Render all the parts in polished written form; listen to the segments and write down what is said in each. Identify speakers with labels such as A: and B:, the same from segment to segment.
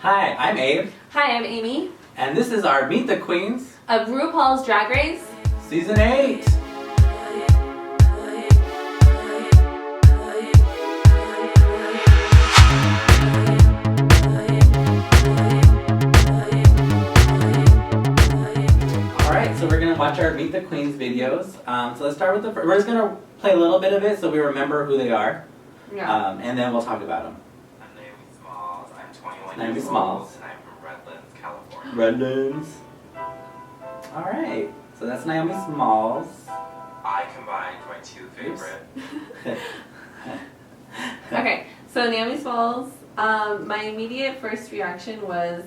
A: Hi, I'm Abe.
B: Hi, I'm Amy.
A: And this is our Meet the Queens
B: of RuPaul's Drag Race
A: Season 8. Alright, so we're going to watch our Meet the Queens videos. So let's start with the first. We're just going to play a little bit of it so we remember who they are.
B: Yeah.
A: And then we'll talk about them.
C: I'm Naomi Smalls. I'm 21
A: Naomi
C: years
A: Smalls.
C: old, and I'm from Redlands, California.
A: Redlands. Alright, so that's Naomi Smalls.
C: I combined my two favorite.
B: Okay, so Naomi Smalls, my immediate first reaction was,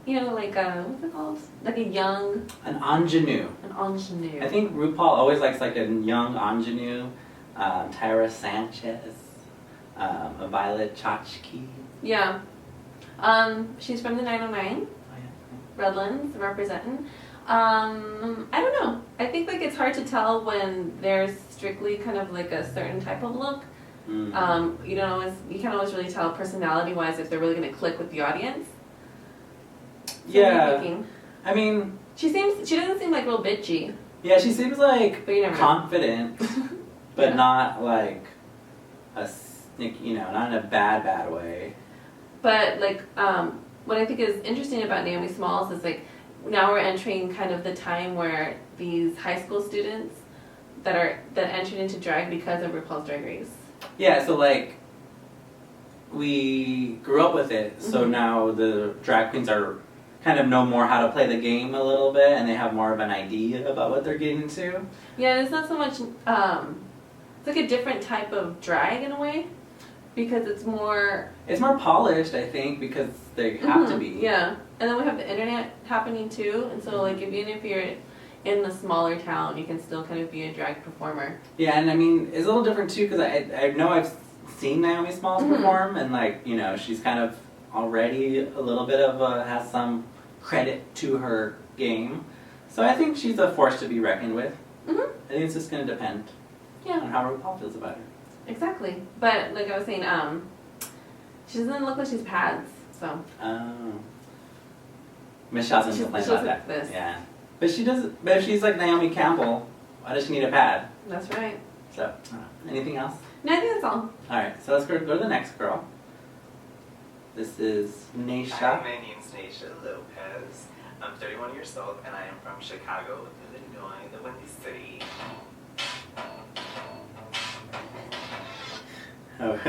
B: like what's it called? Like a young...
A: An ingenue.
B: An ingenue.
A: I think RuPaul always likes like a young ingenue. Tyra Sanchez. A Violet Chachki.
B: Yeah. She's from the 909. Redlands, representing. I don't know. I think like it's hard to tell when there's strictly kind of like a certain type of look.
A: Mm-hmm.
B: You can't always really tell personality-wise if they're really going to click with the audience. So
A: Yeah. I mean,
B: she doesn't seem like real bitchy.
A: Yeah, she seems like
B: But you never
A: confident, but
B: Yeah.
A: not like not in a bad way.
B: But like, what I think is interesting about Naomi Smalls is like, now we're entering kind of the time where these high school students that entered into drag because of RuPaul's Drag Race.
A: Yeah, so like we grew up with it, so
B: Mhm.
A: now the drag queens are kind of know more how to play the game a little bit, and they have more of an idea about what they're getting into.
B: Yeah, it's not so much. It's like a different type of drag in a way, because it's more.
A: It's more polished, I think, because they have to be.
B: Yeah, and then we have the internet happening too, and so like even if you're in the smaller town, you can still kind of be a drag performer.
A: Yeah, and I mean, it's a little different too, because I know I've seen Naomi Smalls perform, and like, she's kind of already a little bit of has some credit to her game. So I think she's a force to be reckoned with.
B: Mm-hmm.
A: I think it's just going to depend on how RuPaul feels about her.
B: Exactly. But like I was saying, she doesn't look like she's pads, so.
A: Oh. Michelle's going to complain
B: She
A: about
B: looks
A: that.
B: like this.
A: Yeah. But if she's like Naomi Campbell, why does she need a pad?
B: That's right.
A: So, anything else?
B: No, I think that's all.
A: Alright, so let's go to the next girl. This is Naysha.
C: Hi, my name's Naysha Lopez. I'm 31 years old, and I am from Chicago, Illinois, the Windy City.
A: Oh,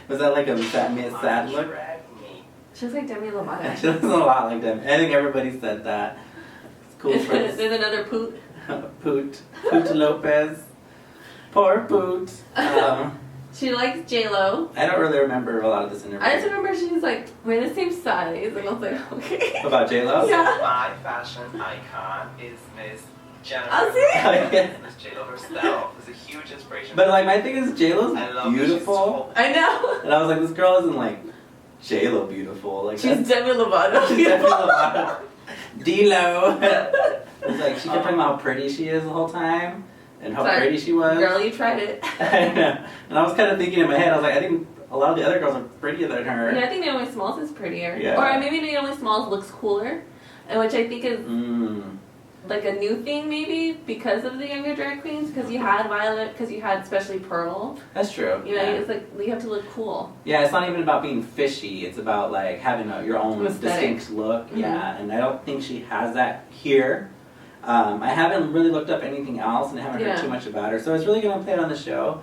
A: was that like a sad look?
C: Drag me.
B: She looks like Demi Lovato.
A: She looks a lot like them. I think everybody said that. It's cool for
B: There's another Poot.
A: Poot Lopez. Poor Poot.
B: She likes J-Lo.
A: I don't really remember a lot of this interview.
B: I just remember she's like, we're the same size, and I was like, okay.
A: About J-Lo?
B: Yeah.
C: My fashion icon is Miss Jennifer.
B: Oh, see?
C: Miss J-Lo herself is a huge inspiration.
A: But like my thing is J-Lo's
C: I love
A: beautiful.
B: I know.
A: And I was like, this girl isn't like J-Lo beautiful. Like
B: She's Demi Lovato.
A: She's Demi Lovato. D-Lo. It's like she kept talking about how pretty she is the whole time. And how pretty she was.
B: Girl, you tried it.
A: I know. And I was kind of thinking in my head, I was like, I think a lot of the other girls are prettier than her.
B: Yeah, I think Naomi Smalls is prettier.
A: Yeah.
B: Or maybe Naomi Smalls looks cooler, and which I think is like a new thing maybe because of the younger drag queens, because you had Violet, because you had especially Pearl.
A: That's true.
B: It's like you have to look cool.
A: Yeah, it's not even about being fishy. It's about like having your own
B: aesthetic.
A: distinct look. Yeah, and I don't think she has that here. I haven't really looked up anything else, and I haven't heard too much about her. So it's really going to play it on the show.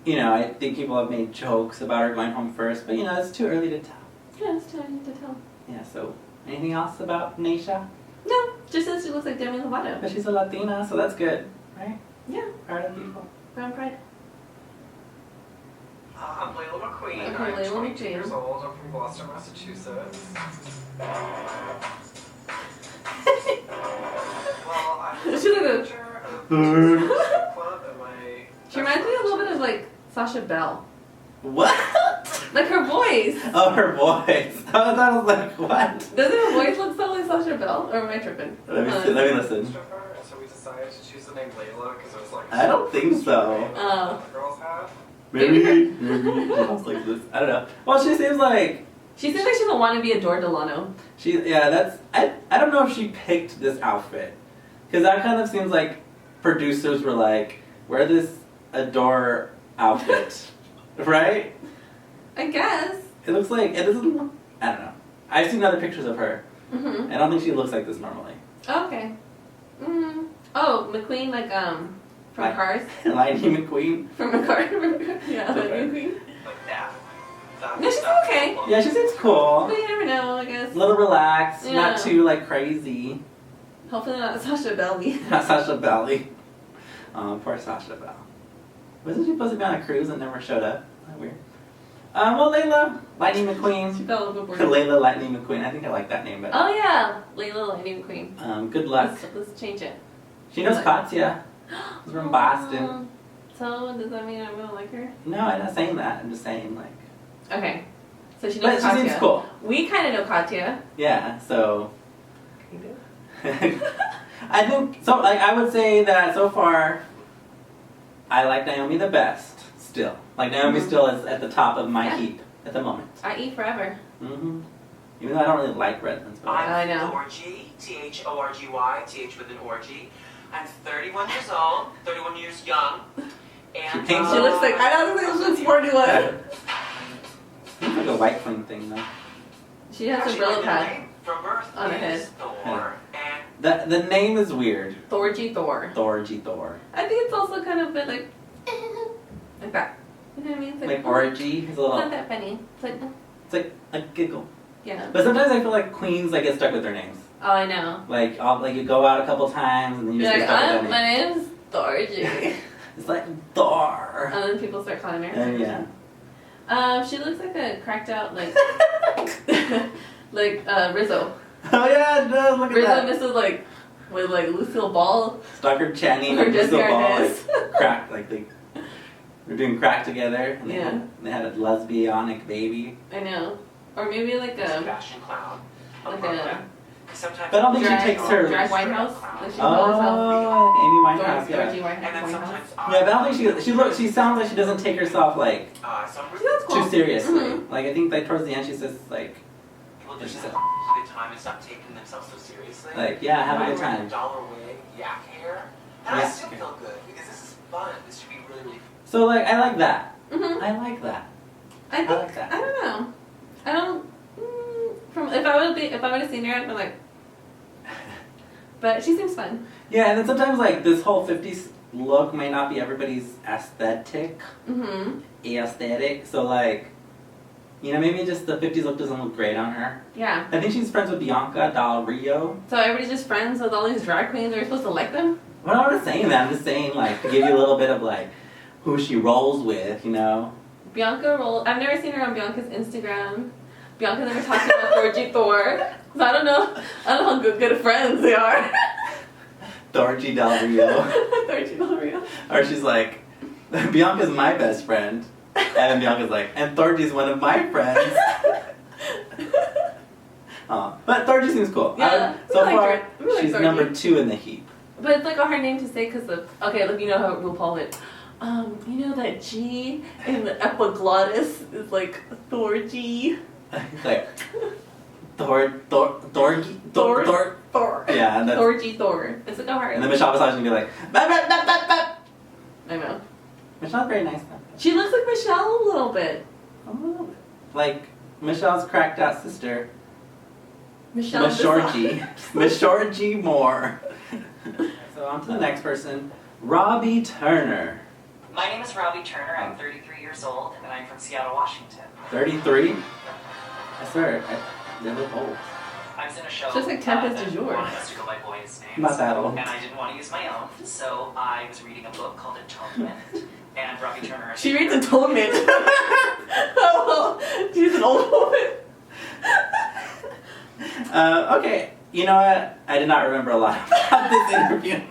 A: I think people have made jokes about her going home first, but it's too early to tell.
B: Yeah, it's too early to tell.
A: Yeah. So anything else about Naysha?
B: No, just as she looks like Demi Lovato.
A: But she's a Latina, so that's good, right?
B: Yeah.
A: Proud of people.
B: Brown pride.
C: I'm Laila McQueen.
B: Okay,
C: I'm
B: Laila
C: 22
B: McQueen.
C: years old. I'm from Gloucester, Massachusetts. Well, I'm
B: She looks
A: good.
B: She reminds me a little bit of like Sasha Bell.
A: What?
B: Like her voice.
A: Oh, her voice. I thought I was like, what?
B: Doesn't her voice look so like Sasha Bell? Or am I tripping?
A: Let me listen.
C: So we decided to choose the name Laila because it was like.
A: I don't think so.
B: Oh.
C: The girls have.
A: Maybe she looks like this. I don't know. Well, she seems like
B: She seems like she doesn't want to be a Dor Delano.
A: I don't know if she picked this outfit. Because that kind of seems like producers were like, wear this Adore outfit. Right?
B: I guess.
A: It looks like, it doesn't, I don't know. I've seen other pictures of her.
B: Mm-hmm.
A: I don't think she looks like this normally.
B: Okay. Mm-hmm. Oh, McQueen, like, from Cars?
A: Lightning McQueen?
B: From a car? Yeah, Lightning McQueen.
C: Like that.
B: No, she's okay.
A: Yeah, she seems cool.
B: But you never know, I guess.
A: A little relaxed,
B: Yeah.
A: not too, like, crazy.
B: Hopefully not Sasha Belly.
A: Not Sasha Belly. Poor Sasha Bell. Wasn't she supposed to be on a cruise and never showed up? Isn't that weird? Well, Laila, Lightning
B: She
A: McQueen.
B: fell overboard.
A: Laila, Lightning McQueen. I think I like that name better.
B: Oh yeah, Laila Lightning McQueen.
A: Good luck.
B: Let's change it.
A: She knows Katya. She's from Boston.
B: So does that mean I'm gonna like her?
A: No, I'm not saying that. I'm just saying, like...
B: Okay. So she
A: But
B: knows
A: she
B: Katya.
A: seems cool.
B: We kind of know Katya.
A: Yeah, so...
B: You do?
A: I think... So, like, I would say that so far, I like Naomi the best, still. Like, Naomi still is at the top of my heap at the moment.
B: I eat forever.
A: Mm-hmm. Even though I don't really like Redlands. But
B: I know.
C: Thorgy, Thorgy, Th with an orgy. I'm 31 years old, 31 years young. And
A: She
B: She looks like, I don't think she's 41.
A: Looks like a white fling thing, though.
B: She has a
C: actually,
B: Brillo
C: my
B: pad
C: name from birth
B: on her
C: is
B: head.
C: Thor, and
A: The name is weird.
B: Thorgy Thor.
A: Thorgy Thor.
B: I think it's also kind of a bit like that. You know what I mean? It's
A: Like orgy. It's
B: It's
A: a
B: not
A: little...
B: that funny.
A: It's like a giggle.
B: Yeah.
A: But sometimes I feel like queens like get stuck with their names.
B: Oh, I know.
A: Like you go out a couple times and then you
B: You're
A: just
B: like,
A: get stuck with
B: my
A: their name.
B: name's Thorgy.
A: It's like Thor.
B: And then people start calling her.
A: And yeah.
B: She looks like a cracked out, like, like Rizzo.
A: Oh yeah, it does. Look at
B: Rizzo
A: that.
B: misses, like, with, like, Lucille Ball.
A: Stockard Channing
B: Or
A: and
B: Jesse
A: Crystal Ball
B: Arnaz.
A: like, crack. Like they were doing crack together. And
B: Yeah.
A: they had a lesbianic baby.
B: I know. Or maybe like a,
C: Fashion Clown.
B: like
C: Brooklyn.
B: a
C: Sometimes
A: But I don't think she
B: drag,
A: takes her-
B: drag Winehouse. Like she calls
A: Oh, Amy Winehouse.
B: herself
A: Yeah.
B: Thorgy
C: And then
B: Winehouse.
C: sometimes
A: Yeah, but I don't think she sounds like she doesn't take herself like
C: some
B: She sounds cool.
A: too seriously.
B: Mhm.
A: Like I think like towards the end she says like
C: people
A: She
C: just
A: said-
C: have a good time and stop taking themselves so seriously.
A: yeah, have a
C: I'm
A: good
C: wearing
A: time.
C: a dollar wig, yak hair, and I
A: Yeah.
C: still feel good because this is fun. This should be really, really fun.
A: So like I like that.
B: Mhm.
A: I like that.
B: I think
A: like that.
B: I don't know. I don't. From if I would have seen her, I'd be like. But she seems fun.
A: Yeah, and then sometimes like this whole 50s look may not be everybody's aesthetic.
B: Mm-hmm.
A: Aesthetic. So like, you know, maybe just the 50s look doesn't look great on her.
B: Yeah.
A: I think she's friends with Bianca Del Rio.
B: So everybody's just friends with all these drag queens. Are we supposed to like them?
A: Well, I'm not saying that. I'm just saying like to give you a little bit of like who she rolls with, you know.
B: Bianca roll. I've never seen her on Bianca's Instagram. Bianca never talked about Thorgy Thor. So I don't know how good of friends they are.
A: Thorgy Del Rio.
B: Thorgy Del Rio.
A: Or she's like, Bianca's my best friend. And then Bianca's like, and Thorgy's one of my friends. But Thorgy seems cool.
B: Yeah,
A: So
B: we like
A: far,
B: her. We like
A: she's
B: Thorgy.
A: number 2 in the heap.
B: But it's like a hard name to say because of look, you know how RuPaul went. You know that G in the epiglottis is like Thorgy.
A: It's like, Thorgy.
B: Thor.
A: Yeah, and that's,
B: Thorgy Thor. It's like a hard.
A: and then Michelle Visage gonna be like, bap, bap, bap, bap, bap.
B: I know.
A: Michelle's very nice though.
B: She looks like Michelle a little bit.
A: A little bit. Like Michelle's cracked out sister,
B: Michelle.
A: Miss Georgie. Miss Georgie Moore. So on to the next person, Robbie Turner.
D: My name is Robbie Turner. I'm 33 years old, and I'm from Seattle, Washington.
A: 33? I swear, they look old.
D: I was in a show
B: Just like Tempest
D: that
B: du jour.
D: wanted us to go by boys' names.
A: Not that old.
D: And I didn't want to use my own, so I was reading a book called Atonement, and Robbie Turner...
B: She reads Atonement. Oh, she's an old woman.
A: Okay, you know what? I did not remember a lot about this interview.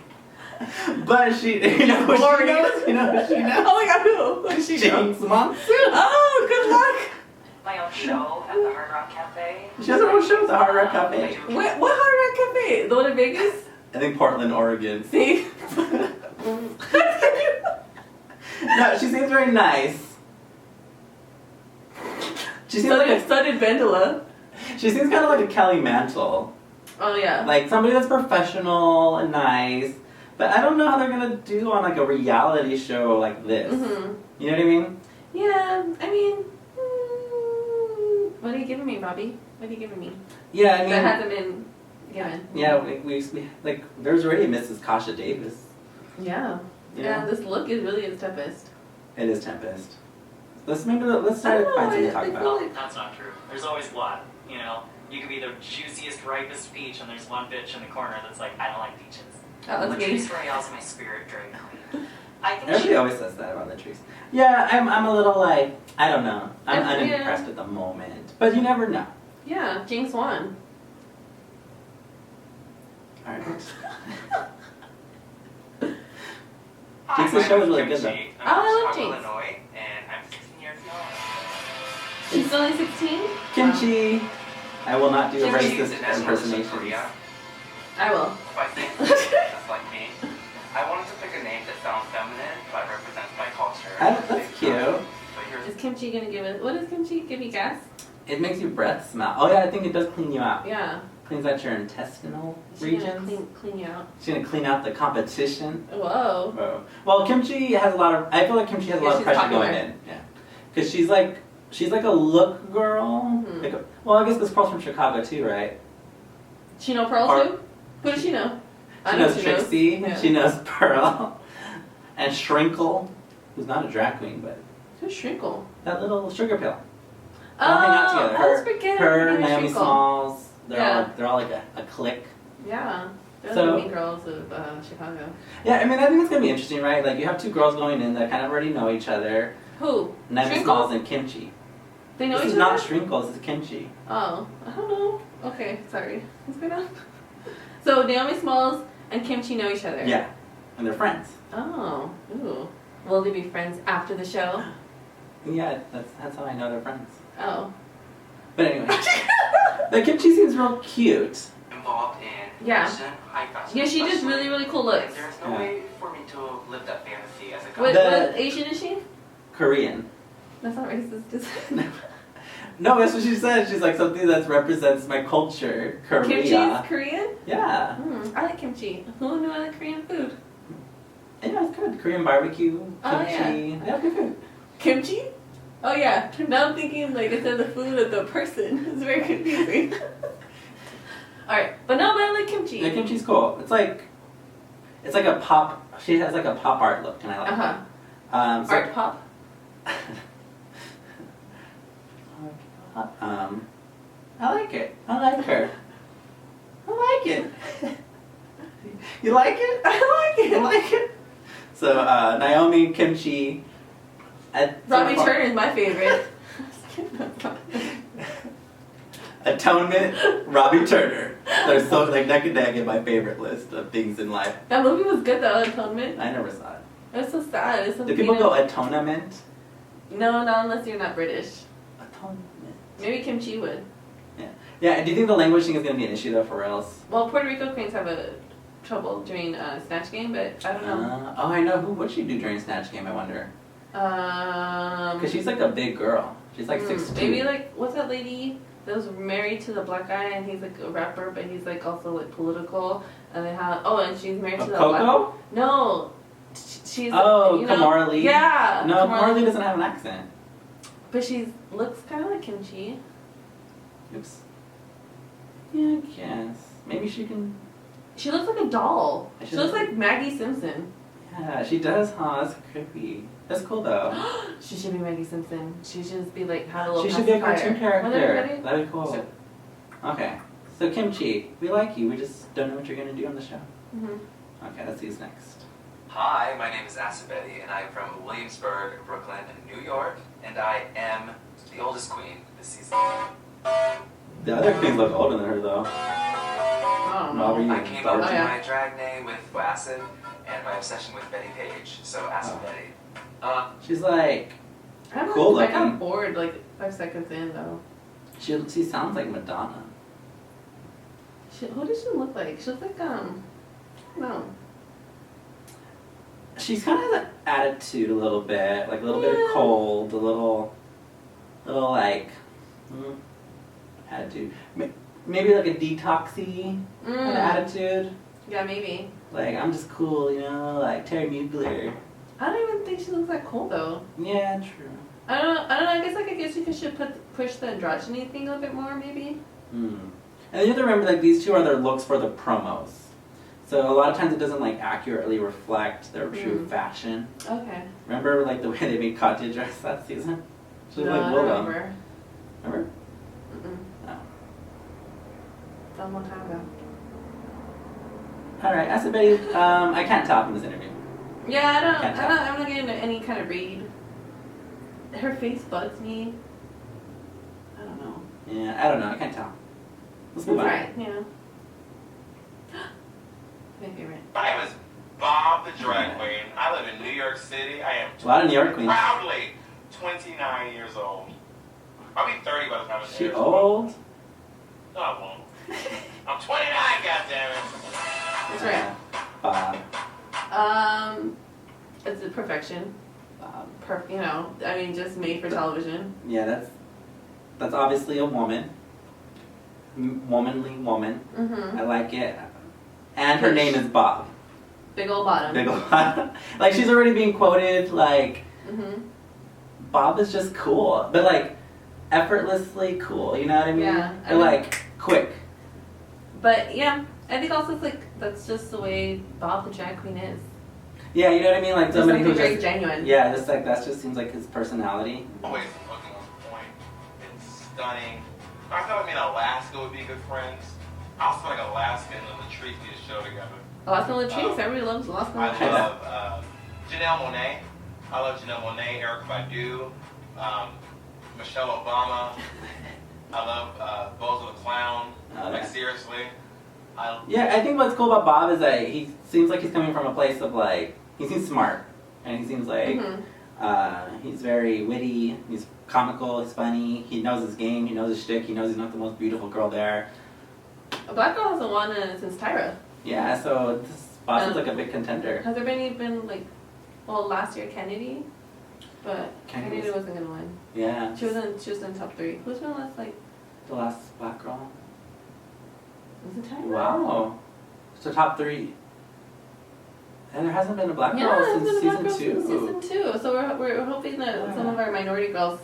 A: But you know who she
B: Glory.
A: knows? You know who she knows?
B: Oh my god, who? Who does she know?
A: Jinx Monsoon.
B: Oh, good luck.
D: My own show at the Hard Rock Cafe.
A: She has her own show at the Hard Rock
D: I
A: Cafe.
D: do-
B: What Hard Rock Cafe? The one in Vegas?
A: I think Portland, Oregon.
B: See?
A: No, she seems very nice. She seems like
B: So did Vendela.
A: she seems kind of like a Kelly Mantle.
B: Oh yeah.
A: Like somebody that's professional and nice. But I don't know how they're gonna do on like a reality show like this.
B: Mm-hmm.
A: You know what I mean?
B: Yeah, I mean, what are you giving me, Robbie? What are you giving me?
A: Yeah, I mean.
B: That hasn't been given.
A: Yeah, we like there's already a Mrs. Kasha Davis.
B: Yeah.
A: You
B: Yeah,
A: know?
B: this look is really his Tempest.
A: It is Tempest. Let's try to find something to talk about.
D: That's not true. There's always one. You know, you could be the juiciest, ripest peach, and there's one bitch in the corner that's like, I don't like peaches.
B: Oh, that's me.
D: Latrice Royale's my spirit drink queen. I think
A: Everybody always says that about Latrice. Yeah, I'm a little like, I don't know. I'm
B: Yeah.
A: unimpressed at the moment. But you never know.
B: Yeah, Jinx won.
A: Alright.
C: Hi,
A: Jinx's
C: my
A: show
C: name
A: is really
C: Kim
A: good,
C: Chi.
B: Oh, I love
C: I'm from
B: Jinx.
C: Chicago, Illinois, and I'm 16 years old.
B: She's only 16?
A: Kimchi. I will not do a
B: Kimchi
C: is
A: racist
C: an national dish of
A: impersonation.
C: Korea.
B: I will.
C: Spicy, just like me. I wanted to pick a name that sounds feminine, but represents my culture.
A: That's cute.
C: So here's
B: Is Kimchi gonna give it? What does Kimchi give you gas?
A: It makes your breath smell. Oh yeah, I think it does clean you out.
B: Yeah.
A: Cleans out your intestinal
B: She's gonna
A: regions.
B: clean you out.
A: She's gonna clean out the competition.
B: Whoa.
A: Whoa. Well, Kimchi has a lot of. I feel like Kimchi has a
B: Yeah,
A: lot of
B: she's
A: pressure
B: popular.
A: going in. Yeah. Because she's like a look girl.
B: Mhm.
A: Like well, I guess this girl's from Chicago too, right?
B: She know Pearl
A: Or-
B: too? Who does she know?
A: She knows
B: she
A: Trixie.
B: Yeah.
A: She knows Pearl, and Shrinkle, who's not a drag queen, but
B: Who's Shrinkle?
A: that little sugar pill.
B: Oh,
A: They all hang out together.
B: I always forget
A: Her,
B: name is
A: Naomi
B: Shrinkle.
A: Smalls.
B: Yeah.
A: They're all like a clique.
B: Yeah. They're
A: So-
B: the mean girls of Chicago.
A: Yeah, I mean, I think it's gonna be interesting, right? Like you have two girls going in that kind of already know each other.
B: Who?
A: Naomi
B: Shrinkle?
A: Smalls and Kimchi.
B: They know
A: This
B: each
A: is
B: other?
A: not Shrinkle. This is Kimchi.
B: Oh, I don't know. Okay, sorry. What's going on? So Naomi Smalls and Kimchi know each other.
A: Yeah, and they're friends.
B: Oh. Ooh. Will they be friends after the show?
A: Yeah, that's how I know they're friends.
B: Oh.
A: But anyway, the Kimchi seems real cute.
C: involved in
B: Yeah.
C: fashion, high fashion.
B: Yeah, she does
C: especially,
B: really, really cool
C: and
B: looks.
C: there's no
A: Yeah.
C: way for me to live that fantasy as a guy.
B: What
A: The-
B: Asian is she?
A: Korean.
B: That's not racist, is it?
A: No, that's what she said. She's like something that represents my culture, Korea.
B: Kimchi's Korean?
A: Yeah.
B: I like kimchi. Who knew I like Korean food?
A: Yeah, it's good. Korean barbecue, kimchi.
B: Oh, yeah.
A: Yeah, good food.
B: Kimchi? Oh yeah. Now I'm thinking like instead of the food of the person. It's very confusing. Alright, but no, but I like kimchi.
A: Yeah, kimchi's cool. It's like a pop. She has like a pop art look, and I like
B: Uh-huh.
A: it. So-
B: Art pop?
A: I like it. I like her. I like it. You like it?
B: I like
A: You
B: it.
A: like it? So Naomi, Kimchi.
B: Robbie Turner is my favorite.
A: Atonement, Robbie Turner. They're so like neck and neck in my favorite list of things in life.
B: That movie was good though, Atonement.
A: I never saw it.
B: It was so sad. It's so
A: Do people
B: you know-
A: go atonement?
B: No, not unless you're not British.
A: Atonement.
B: Maybe kimchi would.
A: Yeah, do you think the language thing is going to be an issue though for reals?
B: Well, Puerto Rico queens have a trouble during Snatch Game, but I don't know.
A: Oh, I know. Who would she do during Snatch Game, I wonder? Because she's like a big girl. She's like 6'2".
B: Maybe like, what's that lady that was married to the black guy and he's like a rapper, but he's like also like political. And they have, and she's married to the black.
A: Coco?
B: No. She's,
A: Oh,
B: you know,
A: Kamara Lee?
B: Yeah.
A: No, Kamara Lee doesn't have an accent.
B: But she looks kind of like kimchi.
A: Oops. Yeah, I guess. Maybe she can...
B: She looks like a doll.
A: I
B: She
A: should-
B: looks like Maggie Simpson.
A: Yeah, she does, huh? That's creepy. That's cool, though.
B: She should be Maggie Simpson. She should just be like, have a little
A: She should be a
B: pacifier.
A: cartoon
B: Wasn't it
A: character.
B: pretty?
A: That'd be cool.
B: So-
A: Okay. So, Kimchi, we like you. We just don't know what you're going to do on the show.
B: Mhm.
A: Okay, let's see who's next.
C: Hi, my name is Asabedi, and I'm from Williamsburg, Brooklyn, New York, and I am the oldest queen this season.
A: The other queens look older than her, though.
B: I don't know.
A: Robbie.
C: I came up
A: Oh,
C: to
B: yeah.
C: my drag name with acid and my obsession with Betty Page, so Asabedi.
A: She's like...
B: I don't
A: Cool
B: know. I
A: looking.
B: got bored like 5 seconds in though.
A: She sounds like Madonna.
B: Who does she look like? She looks like I don't know.
A: She's kind of has an attitude a little bit. Like a little bit of
B: Yeah.
A: cold, a little like... Attitude. Maybe like a detoxy kind of attitude.
B: Yeah, maybe.
A: Like, I'm just cool, you know, like Terry Mugler.
B: I don't even think she looks that cool though.
A: Yeah, true.
B: I don't know. I guess you should push the androgyny thing a little bit more, maybe.
A: And you have to remember, like, these two are their looks for the promos. So a lot of times it doesn't, like, accurately reflect their true fashion.
B: Okay.
A: Remember, like, the way they made Katya dress that season? She was
B: No,
A: like
B: I
A: Willow.
B: don't remember.
A: Remember? No.
B: It's a long time ago.
A: All right, Asa Betty, I can't tell from this interview.
B: Yeah, I'm not getting any kind of read. Her face bugs me.
A: I don't know. Yeah, I don't know. I can't tell. Let's move on.
B: Right, yeah. My favorite.
E: My name is Bob the Drag Queen. I live in New York City. I am
A: A lot of New York queens.
E: proudly 29 years old. I'll be 30 by the time it's
A: She old?
E: No, I won't. I'm 29, goddammit.
B: That's right.
A: Bob.
B: It's a perfection.
A: Bob.
B: You know, I mean, just made for television.
A: Yeah, that's obviously a woman. Womanly woman. I like it. And her name is Bob.
B: Big old bottom.
A: Big old Bob. Like, she's already being quoted, like, Bob is just cool. But, like, effortlessly cool, you know what I mean?
B: Yeah.
A: Or, like, quick.
B: But, yeah, I think also it's like, that's just the way Bob the drag queen is.
A: Yeah, you know what I mean? Like,
B: Just
A: somebody who
B: very
A: just...
B: genuine.
A: Yeah, just like, that just seems like his personality.
E: Always looking on point. It's stunning. I thought me and Alaska would be good friends. I also like Alaska and the Latrice need to show together.
B: Alaska Latrice, everybody loves Alaska
E: I
B: Latrice.
E: love Janelle Monáe. I love Janelle Monáe, Eric Badu, Michelle Obama. I love Bozo the Clown. Like, seriously.
A: Yeah, I think what's cool about Bob is that he seems like he's coming from a place of, like, he seems smart. And he seems like he's very witty, he's comical, he's funny, he knows his game, he knows his shtick, he knows he's not the most beautiful girl there.
B: A black girl hasn't won since Tyra.
A: Yeah, so this Bob is like a big contender.
B: Has there been even, like, well, last year Kennedy? But
A: Kennedy
B: Kennedy wasn't going to win.
A: Yeah.
B: She was in top 3. Who's been last, like...
A: The last black girl.
B: Was it Tyra?
A: Wow. So top 3. And there hasn't been a black girl
B: Yeah,
A: since
B: there's been a black
A: season
B: girl
A: 2.
B: since season 2. So we're hoping that some of our minority girls...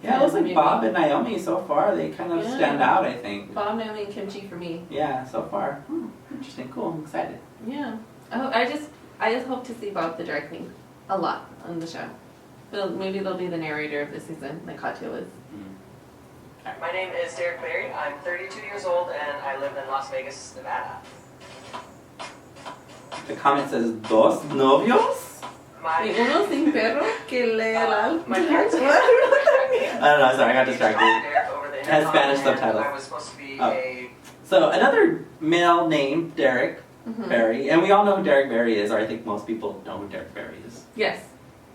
A: Yeah, it looks like
B: maybe.
A: Bob and Naomi so far, they kind of stand out, I think.
B: Bob, Naomi, and Kimchi for me.
A: Yeah, so far. Interesting, cool, I'm excited.
B: Yeah. I just hope to see Bob the drag queen a lot on the show. Maybe they'll be the narrator of this season, like Katya was.
F: My name is Derrick. I'm 32 years old and I live in Las Vegas, Nevada.
A: The comment says, dos novios?
B: Uno sin perro que lee el
F: My parents
A: I don't know, sorry, I got distracted. It has Spanish subtitles.
F: I was supposed to be
A: So another male named Derrick Barry, and we all know who Derrick Barry is, or I think most people know who Derrick Barry is.
B: Yes.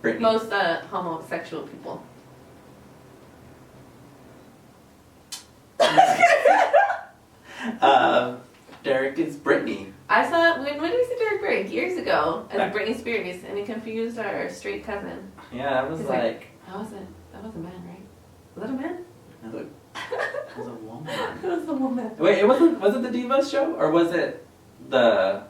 A: Brittany.
B: Most homosexual people.
A: Derrick is Brittany.
B: I saw, when did we see Derrick Barry? Years ago, as
A: Right.
B: Britney Spears, and he confused our straight cousin.
A: Yeah, that was
B: He's
A: like...
B: That was a man, right? Was that a man?
A: It was a woman.
B: It was a woman.
A: Wait, was it the Divas show, or was it the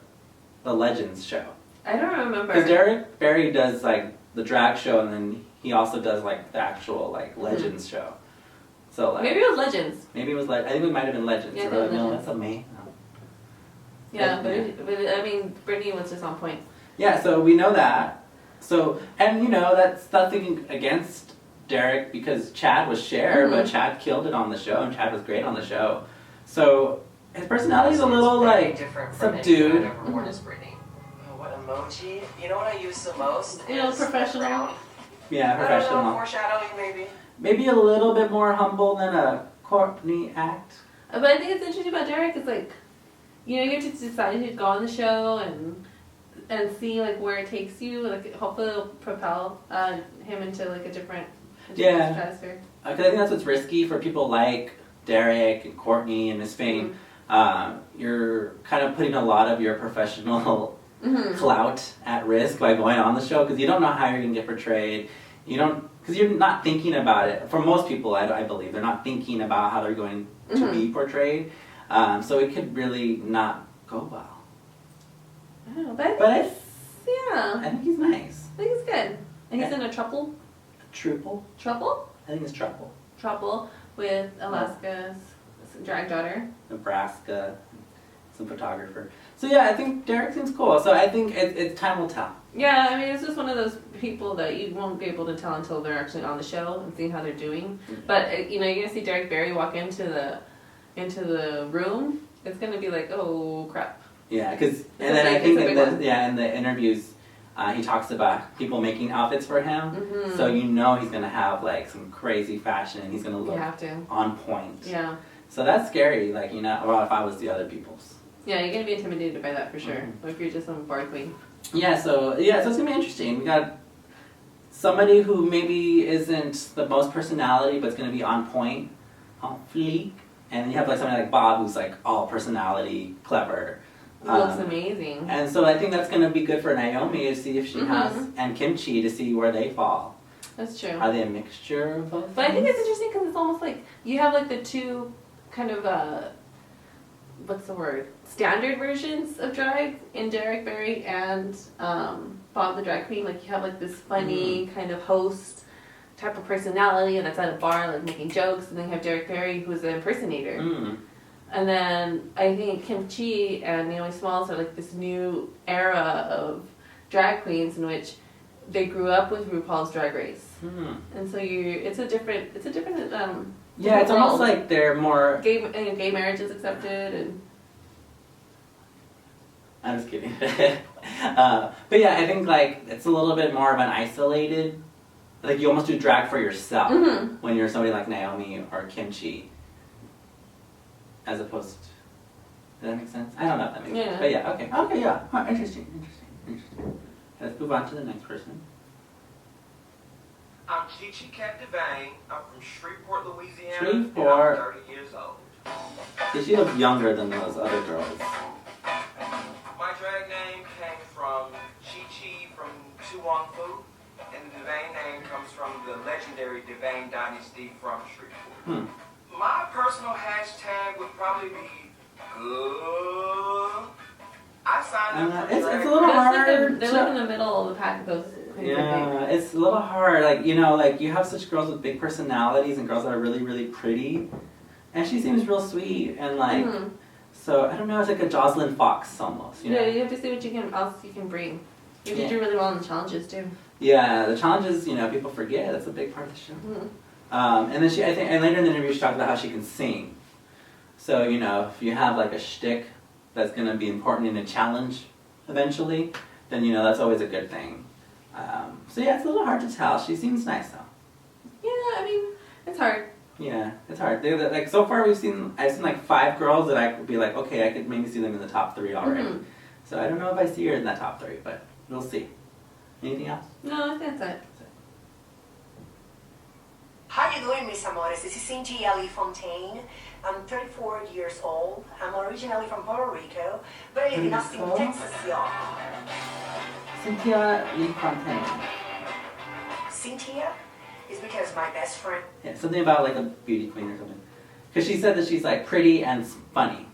A: Legends show?
B: I don't remember.
A: Because Derrick Barry does like the drag show, and then he also does like the actual like Legends show. So like
B: Maybe it was Legends.
A: maybe it was like I think it might have been Legends.
B: Yeah, I
A: Or
B: think
A: like, no,
B: Legends.
A: that's a May. No.
B: Yeah,
A: Yeah.
B: but I mean, Brittany was just on point.
A: Yeah, so we know that. So and you know that's nothing against Derrick because Chad was Cher, but Chad killed it on the show, and Chad was great on the show. So his personality's a little like subdued.
F: I've ever worn as Britney. Oh, what emoji? You know what I use the most?
B: You know,
F: is
B: professional.
F: brown.
A: Yeah,
F: I don't know,
A: professional.
F: foreshadowing maybe.
A: Maybe a little bit more humble than a Courtney act.
B: But I think it's interesting about Derrick is like, you know, you have to decide to go on the show and see like where it takes you. Like hopefully it'll propel him into like a different stratosphere.
A: I think that's what's risky for people like Derrick and Courtney and Miss Fame. You're kind of putting a lot of your professional clout at risk by going on the show because you don't know how you're going to get portrayed. You don't because you're not thinking about it. For most people, I believe, they're not thinking about how they're going to be portrayed. So it could really not go well.
B: Oh,
A: But
B: yeah.
A: I think he's nice.
B: I think he's good. And he's in a trouble.
A: Truple?
B: Trouble?
A: I think it's Truple.
B: Trouble with Alaska's drag daughter.
A: Nebraska, some photographer. So yeah, I think Derrick seems cool. So I think it's time will tell.
B: Yeah, I mean, it's just one of those people that you won't be able to tell until they're actually on the show and see how they're doing. But you know, you're gonna see Derrick Barry walk into the room. It's gonna be like, oh crap.
A: Yeah, because and then I think in the interviews, he talks about people making outfits for him. Mm-hmm. So you know he's gonna have like some crazy fashion and he's gonna look on point.
B: Yeah.
A: So that's scary. Like well, if I was the other people's.
B: Yeah, you're gonna be intimidated by that for sure. Mm-hmm. If you're just some bar queen.
A: Yeah, so it's gonna be interesting. We got somebody who maybe isn't the most personality, but it's gonna be on point, on fleek, and you have like somebody like Bob who's like all personality, clever.
B: Looks amazing.
A: And so I think that's gonna be good for Naomi to see if she has, and Kimchi to see where they fall.
B: That's true.
A: Are they a mixture of both?
B: But I think it's interesting because it's almost like you have like the two kind of what's the word? Standard versions of drag in Derrick Barry and Bob the drag queen. Like you have like this funny kind of host type of personality, and that's at a bar like making jokes, and then you have Derrick Barry who's an impersonator. And then I think Kimchi and Naomi Smalls are like this new era of drag queens in which they grew up with RuPaul's Drag Race, and so it's a different
A: yeah, it's almost like they're more
B: gay marriage is accepted, and
A: I'm just kidding. But yeah, I think like it's a little bit more of an isolated, like you almost do drag for yourself when you're somebody like Naomi or Kimchi, as opposed to, does that make sense? I don't know if that makes sense. But yeah, okay, yeah. Oh, interesting. Let's move on to the next person.
E: I'm Chi Chi DeVayne. I'm from Shreveport, Louisiana.
A: Shreveport.
E: And I'm 30 years old.
A: So she looks younger than those other girls.
E: My drag name came from Chi Chi from Tu Wong Fu, and the DeVayne name comes from the legendary DeVayne dynasty from Shreveport. My personal hashtag would probably be good. I signed up for
A: it's
E: drag.
A: a little hard.
B: They live in the middle of the pack. Those.
A: Yeah, it's a little hard. Like like you have such girls with big personalities and girls that are really, really pretty, and she seems real sweet and like. So I don't know. It's like a Jocelyn Fox almost. You know?
B: Yeah, you have to see what else you can bring. You have to do really well in the challenges too.
A: Yeah, the challenges. People forget. That's a big part of the show. And then and later in the interview she talked about how she can sing. So if you have like a shtick that's going to be important in a challenge eventually, then that's always a good thing. So yeah, it's a little hard to tell. She seems nice though.
B: Yeah, I mean, it's hard.
A: Yeah, it's hard. Like so far I've seen like 5 girls that I could be like, okay, I could maybe see them in the top 3 already. So I don't know if I see her in that top 3, but we'll see. Anything else?
B: No, I think that's it.
G: How you doing, Miss Amores? This is Cynthia Fontaine. I'm 34 years old. I'm originally from Puerto Rico, but I live in Austin, Texas, y'all.
A: Cynthia Fontaine.
G: Cynthia is because my best friend.
A: Yeah, something about like a beauty queen or something. Because she said that she's like pretty and funny.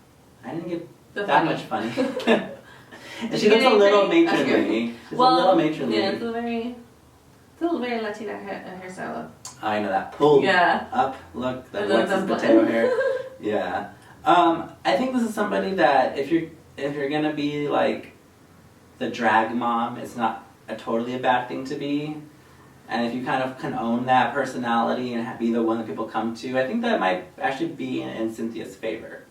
A: I didn't get that much funny. And she looks a little matronly. She's a little matronly.
B: Yeah, it's a little very Latina hairstyle.
A: I know that pulled up look, that Alexis potato hair. Yeah. I think this is somebody that if you're gonna be like the drag mom, it's not totally a bad thing to be. And if you kind of can own that personality and be the one that people come to, I think that might actually be in Cynthia's favor.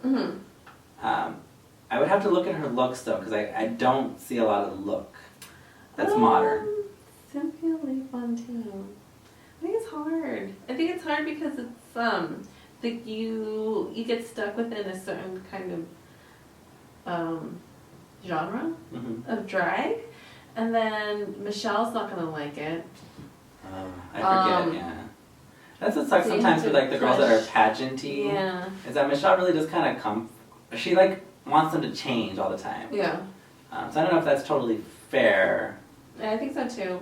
A: I would have to look at her looks though, because I don't see a lot of look that's modern.
B: Cynthia Fontaine. I think it's hard. I think it's hard because it's like you get stuck within a certain kind of genre of drag, and then Michelle's not gonna like it.
A: I forget. Yeah, that's what sucks sometimes with like the girls that are pageanty.
B: Yeah,
A: is that Michelle really just kind of she like wants them to change all the time.
B: Yeah.
A: So I don't know if that's totally fair.
B: I think so too.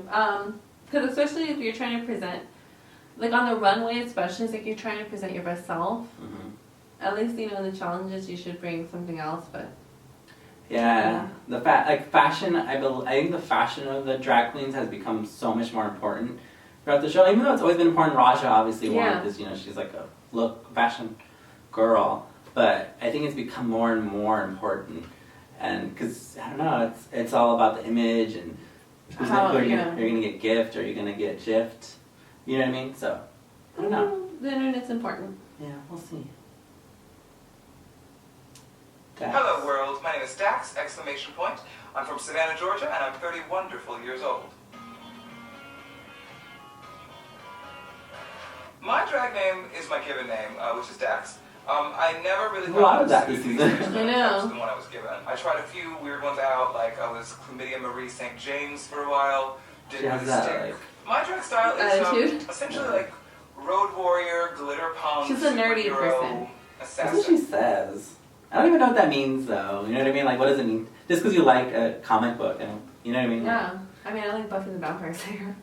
B: Because especially if you're trying to present like on the runway especially, it's like you're trying to present your best self.
A: Mm-hmm.
B: At least, you know, the challenges, you should bring something else, but...
A: Yeah, the fashion, I think the fashion of the drag queens has become so much more important throughout the show, even though it's always been important. Raja obviously won because, you know, she's like a fashion girl, but I think it's become more and more important, and because, I don't know, it's all about the image, and you're gonna get gift, or you're gonna get shift, you know what I mean? So, I don't know.
B: The internet's important.
A: Yeah, we'll see.
E: Hello world, my name is Dax ExclamationPoint. I'm from Savannah, Georgia, and I'm 30 wonderful years old. My drag name is my given name, which is Dax. I never really
A: a lot of that
E: this
A: season.
B: I know.
E: the one I was given. I tried a few weird ones out, like I was Chlamydia Marie St. James for a while. Did
A: She has
E: with a
A: that,
E: stick.
A: like...
E: My drag style
B: Attitude.
E: is essentially like road warrior, glitter punk,
B: She's a nerdy person.
A: That's what she says. I don't even know what that means, though. You know what I mean? Like, what does it mean? Just because you like a comic book, and you know what I mean?
B: Yeah. I mean, I like Buffy the Vampire Slayer.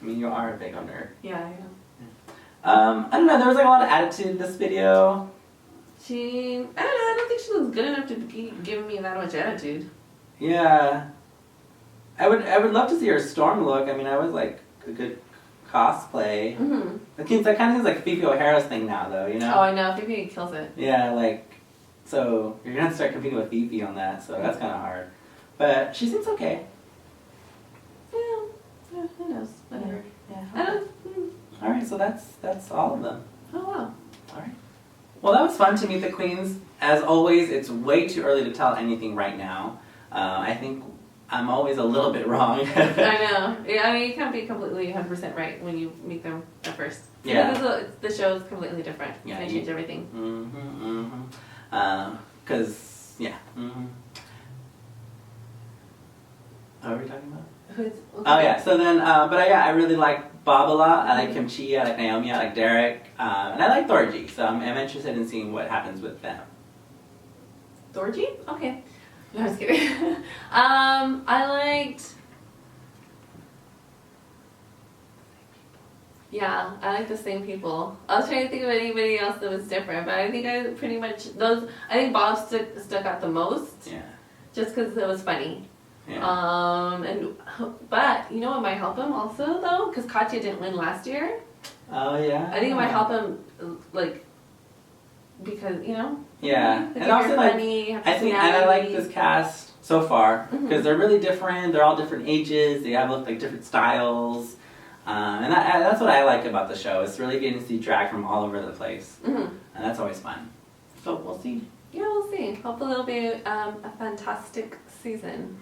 A: I mean, you are a big nerd.
B: Yeah, I know.
A: I don't know. There was like a lot of attitude in this video.
B: I don't know. I don't think she was good enough to be giving me that much attitude.
A: Yeah. I would love to see her Storm look. I mean, I was like a good cosplay.
B: Mm-hmm.
A: That kind of seems like Fifi O'Hara's thing now, though. You know?
B: Oh, I know. Fifi kills it.
A: Yeah, like. So you're gonna have to start competing with Fifi on that. So that's kind of hard. But she seems okay.
B: Yeah. Who knows? Whatever.
A: Yeah.
B: I don't.
A: All right. So that's all of them.
B: Oh wow.
A: All right. Well, that was fun to meet the queens. As always, it's way too early to tell anything right now. I think I'm always a little bit wrong.
B: I know. Yeah, I mean, you can't be completely 100% right when you meet them at first.
A: Yeah.
B: Because the show is completely different.
A: Yeah,
B: They change everything.
A: Because, yeah. What are we talking about? Oh, yeah. So then, I really like Babala. I like Kim Chi. I like Naomi. I like Derrick. And I like Thorgy. So I'm interested in seeing what happens with them.
B: Thorgy? Okay. No, I was kidding. I liked... Yeah, I like the same people. I was trying to think of anybody else that was different, but I think I pretty much... I think Bob stuck out the most.
A: Yeah.
B: Just because it was funny.
A: Yeah.
B: But you know what might help him also, though? Because Katya didn't win last year.
A: Oh, yeah?
B: I think it might help him, like... Because, you know?
A: Yeah.
B: Like
A: And also, like...
B: funny,
A: I like this cast so far because they're really different. They're all different ages. They have like different styles, and that's what I like about the show. It's really getting to see drag from all over the place, and that's always fun. So we'll see.
B: Yeah, we'll see. Hopefully it'll be a fantastic season.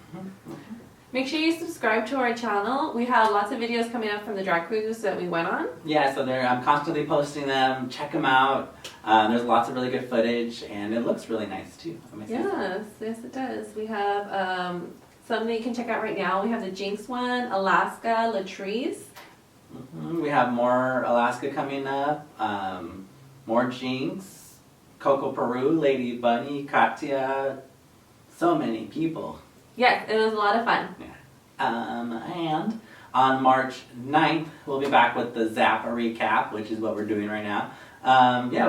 B: Make sure you subscribe to our channel. We have lots of videos coming up from the drag cruise that we went on. Yeah, so I'm constantly posting them. Check them out. There's lots of really good footage, and it looks really nice too. Yes, it does. We have some that you can check out right now. We have the Jinx one, Alaska, Latrice. We have more Alaska coming up. More Jinx, Coco Peru, Lady Bunny, Katya. So many people. Yes, it was a lot of fun. Yeah. And on March 9th, we'll be back with the Zappa recap, which is what we're doing right now.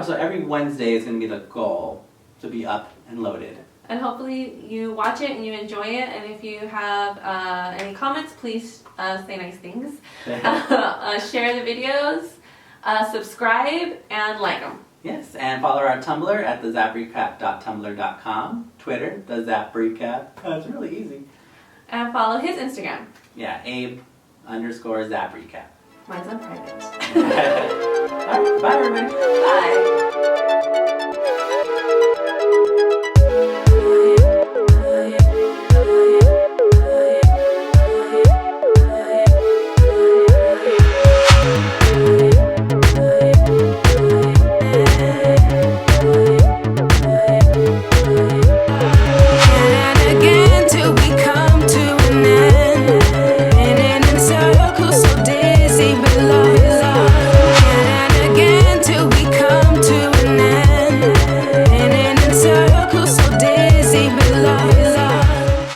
B: So every Wednesday is going to be the goal to be up and loaded. And hopefully you watch it and you enjoy it. And if you have any comments, please say nice things. Share the videos, subscribe, and like them. Yes, and follow our Tumblr at thezaprecap.tumblr.com. Twitter, theZapRecap. That's really easy. And follow his Instagram. Yeah, Abe_ZapRecap. Mine's on private. All right, bye everybody. Bye.